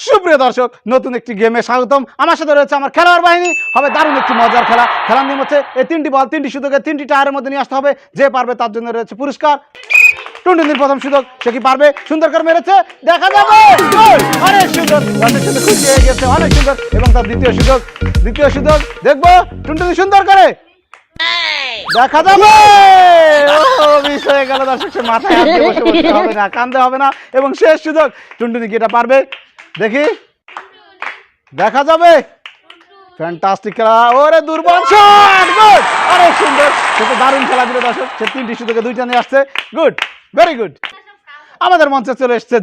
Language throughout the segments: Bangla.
সুপ্রিয় দর্শক, নতুন একটি গেমে স্বাগতম। আমার সাথে রয়েছে আমার খেলোয়াড় বাহিনী। হবে দারুণ একটি মজার খেলা। খেলার নিয়ম হচ্ছে এই 3টি বল 3টি সুযোগে 3টি টায়ারের মধ্যে নিয়ে আসতে হবে। যে পারবে তার জন্য রয়েছে পুরস্কার। টুনটুনির প্রথম সুযোগ, সে কি পারবে? সুন্দর করে মেরেছে, দেখা যাবে। অনেক সুন্দর, অনেক সুন্দর, খুশি হয়ে গেছে, অনেক সুন্দর। এবং তার দ্বিতীয় সুযোগ দেখবো টুনটুনি সুন্দর করে দেখা যাবে। মিস হয়ে গেল দর্শক, সে মাথায় হাত দিয়ে বসে বসতে হবে না, কান্দে হবে না। এবং শেষ সুযোগ, টুনটুনি কি এটা পারবে? দেখি, দেখা যাবে। ফ্যান্টাস্টিক খেলা, ওরে দুর্বল শট, গুড, অনেক সুন্দর। সে তো দারুণ খেলা দিল দর্শক, সে 3টি সুযোগে 2টা নিয়ে আসছে। Good, very good. আমাদের মঞ্চে চলে এসছে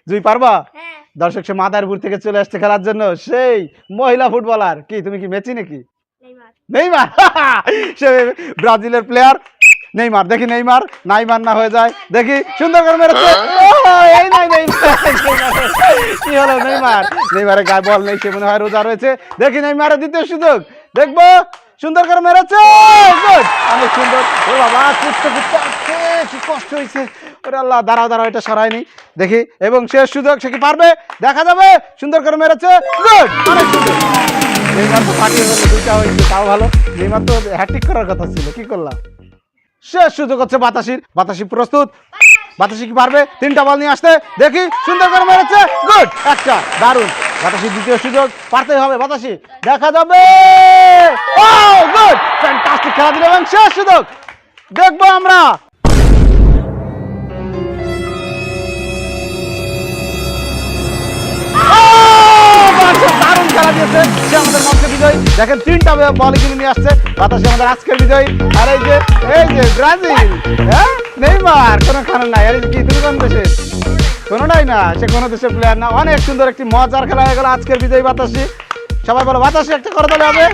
জুই পারবা? দর্শক, সে মাদারপুর থেকে চলে আসছে খেলার জন্য, সেই মহিলা ফুটবলার। কি তুমি কি মেসি নাকি? নেইমার। সে ব্রাজিলের প্লেয়ার নেইমার। দেখি নেইমার না হয়ে যায়, দেখি সুন্দর করে মেরেছে। এই নাই কি হলো? নেইমারের গায়ে বল নেই, সে মনে হয় রোজা রয়েছে। দেখি নেইমারের দ্বিতীয় সুযোগ দেখবো, সুন্দর করে মেরেছে, গুড, অনেক সুন্দর। ও বাবা, কুটতে আসছে, কি কষ্ট হয়েছে। ওরে আল্লাহ, দাঁড়াও, এটা সরায়নি। দেখি, এবং শেষ সুযোগ, সে কি পারবে? দেখা যাবে। সুন্দর করে মেরেছে, গুড, অনেক সুন্দর। নেইমার তো ফাটিয়ে ফেললো, 2টা হয়েছে, তাও ভালো। নেইমার তো হ্যাট্রিক করার কথা ছিল, কি করলাম। শেষ সুযোগ হচ্ছে বাতাসি প্রস্তুত। বাতাসি কি পারবে 3টা বল নিয়ে আসতে? দেখি, সুন্দর করে মেরেছে, গুড, একটা, দারুণ। বাতাসির দ্বিতীয় সুযোগ, পারতেই হবে বাতাসি, দেখা যাবে। ও গুড, ফ্যান্টাস্টিক খেলা দিল। এবং শেষ সুযোগ দেখবো আমরা। দারুণ খেলা দিয়েছে, সে আমাদের মঞ্চে বিজয়ী। দেখেন, 3টা বল কিনে নিয়ে আসছে বাতাসি, আমাদের আজকের বিজয়ী। আর এই যে ব্রাজিল, হ্যাঁ, নেইমার কোনো কারণ নাই। আর কি, তুমি কোন দেশে? কোনোটাই না, সে কোনো দেশের প্লেয়ার না। অনেক সুন্দর একটি মজার খেলা হয়ে গেল। আজকের বিজয়ী বাতাসি। সবাই বলো বাতাসি একটা করে দিলে হবে।